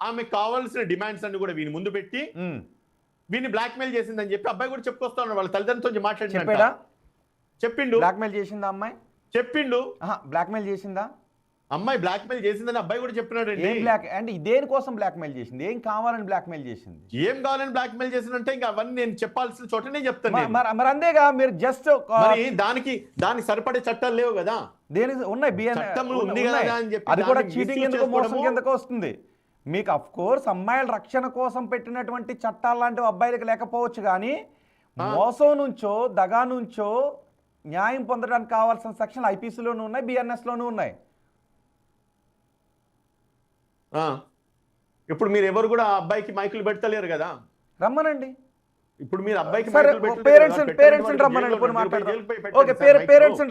ఆమెకు కావాల్సిన డిమాండ్స్ అన్ని కూడా వీని ముందు పెట్టి వీని బ్లాక్మెయిల్ చేసిందని చెప్పి అబ్బాయి కూడా చెప్పుకొస్తా ఉన్నాడు. వాళ్ళ తల్లిదండ్రులతో మాట్లాడినా చెప్పిండు. బ్లాక్మెయిల్ చేసిందా అమ్మాయి? చెప్పిండు. బ్లాక్మెయిల్ చేసిందా అమ్మాయి? బ్లాక్మెయిల్ చేసిందని అబ్బాయి కూడా చెప్పినాడు. అంటే దేనికోసం బ్లాక్మెయిల్ చేసింది? ఏం కావాలని బ్లాక్మెయిల్ చేసింది? ఏం కావాలని బ్లాక్మెయిల్ చేసిందంటే ఇంకా అవన్నీ నేను చెప్పాల్సిన చోట నేను చెప్తాను. మరి అంతేగా మీరు జస్ట్ దానికి సరిపడే చట్టాలు లేవు కదా. దేనికి ఉన్నాయి? అది కూడా చీటింగ్ ఎందుకు, మోసం కిందకు వస్తుంది. మీకు అఫ్ కోర్స్ అమ్మాయిల రక్షణ కోసం పెట్టినటువంటి చట్టాలు లాంటివి అబ్బాయిలకు లేకపోవచ్చు, కానీ మోసం నుంచో దగా నుంచో న్యాయం పొందడానికి కావాల్సిన సెక్షన్లు ఐపీసీలోనూ ఉన్నాయి, బిఎన్ఎస్లోనూ ఉన్నాయి. ఇప్పుడు మీరు ఎవరు కూడా అబ్బాయికి మైకులు పెడతలేరు కదా, రమ్మనండి. ఇప్పుడు మీరు అబ్బాయికి పేరెంట్స్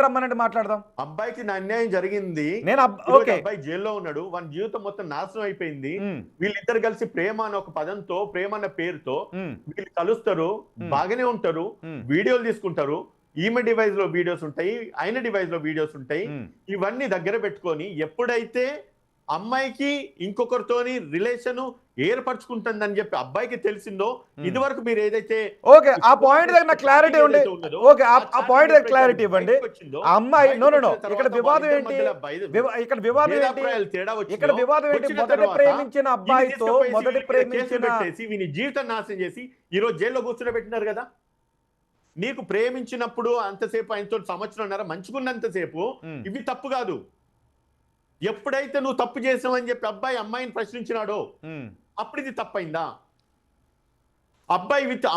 రమ్మనండి, మాట్లాడదాం. అబ్బాయికి అన్యాయం జరిగింది, అబ్బాయి జైల్లో ఉన్నాడు, వాని జీవితం మొత్తం నాశనం అయిపోయింది. వీళ్ళిద్దరు కలిసి ప్రేమ అనే ఒక పదంతో, ప్రేమ అన్న పేరుతో వీళ్ళు కలుస్తారు, బాగానే ఉంటారు, వీడియోలు తీసుకుంటారు. ఈమె డివైస్ లో వీడియోస్ ఉంటాయి, ఆయన డివైస్ లో వీడియోస్ ఉంటాయి. ఇవన్నీ దగ్గర పెట్టుకొని ఎప్పుడైతే అమ్మాయికి ఇంకొకరితోని రిలేషన్ ఏర్పరచుకుంటుందని చెప్పి అబ్బాయికి తెలిసిందో, ఇది వరకు మీరు ఏదైతే ఆ పాయింట్ దగ్గర క్లారిటీ ఉండే, ఆ పాయింట్ దగ్గర క్లారిటీ ఇవ్వండి. అమ్మాయి ఇక్కడ వివాదం ఏంటి? ఇక్కడ వివాదం ఏంటి? మొదటి ప్రేమించిన అబ్బాయితో వీని జీవితం నాశనం చేసి ఈ రోజు జైల్లో కూర్చోబెట్టినారు కదా. నీకు ప్రేమించినప్పుడు అంతసేపు ఆయనతో సంవత్సరంన్నర మంచుకున్నంతసేపు ఇవి తప్పు కాదు. ఎప్పుడైతే నువ్వు తప్పు చేసావని చెప్పి అబ్బాయి అమ్మాయిని ప్రశ్నించినాడో అప్పుడు ఇది తప్పైందా?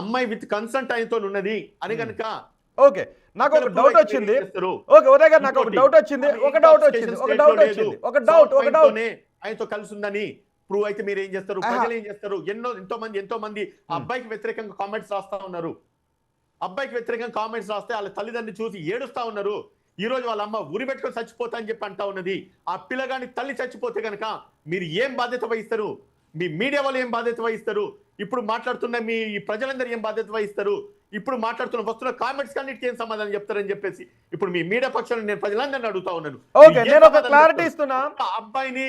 అమ్మాయి విత్ కన్సెంట్ ఆయనతో ఉన్నది అని కనుక ఓకే. నాకు ఒక డౌట్ వచ్చింది. ఓకే ఉదయ్ గారు, నాకు ఒక డౌట్ వచ్చింది. ఆయనతో కలిసి ఉందని ప్రూవ్ అయితే మీరు ఏం చేస్తారు? ప్రజలు ఏం చేస్తారు? ఎంతో మంది అబ్బాయికి వ్యతిరేకంగా కామెంట్స్ రాస్తా ఉన్నారు. అబ్బాయికి వ్యతిరేకంగా కామెంట్స్ రాస్తే వాళ్ళ తల్లిదండ్రులు చూసి ఏడుస్తా ఉన్నారు. ఈ రోజు వాళ్ళ అమ్మ ఉరి పెట్టుకొని చచ్చిపోతా అని చెప్పి అంటా ఉన్నది. ఆ పిల్లగాని తల్లి చచ్చిపోతే కనుక మీరు ఏం బాధ్యత వహిస్తారు? మీ మీడియా వాళ్ళు ఏం బాధ్యత వహిస్తారు? ఇప్పుడు మాట్లాడుతున్న మీ ప్రజలందరూ ఏం బాధ్యత వహిస్తారు? ఇప్పుడు వస్తున్న కామెంట్స్ కన్నిటికీ ఏం సమాధానం చెప్తారని చెప్పేసి ఇప్పుడు మీ మీడియా పక్షాలను నేను ప్రజలందరినీ అడుగుతా ఉన్నాను. నేను ఒక క్లారిటీ ఇస్తున్నా. అబ్బాయిని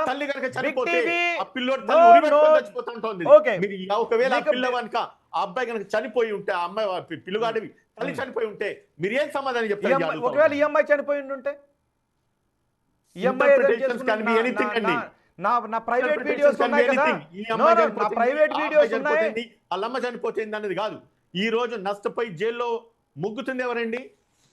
తల్లి కనుక చనిపోతే ఆ పిల్లోడు తల్లి ఉరి పెట్టుకొని చచ్చిపోతా ఉంటుంది. మీరు ఒకవేళ పిల్ల కనుక ఆ అబ్బాయి కనుక చనిపోయి ఉంటే, ఆ అమ్మాయి పిల్లగాడి తల్లి చనిపోయి ఉంటే మీరు ఏం సమాధానం చెప్తారు? ఒకవేళ ఈ అమ్మాయి చనిపోయి ఉంటే నా ప్రైవేట్ వీడియోస్ ఉన్నాయి కదా, నా ప్రైవేట్ వీడియోస్ ఉన్నాయి. వాళ్ళమ్మ చనిపోతుంది అన్నది కాదు. ఈ రోజు నష్టపోయి జైల్లో ముగ్గుతుంది ఎవరండి?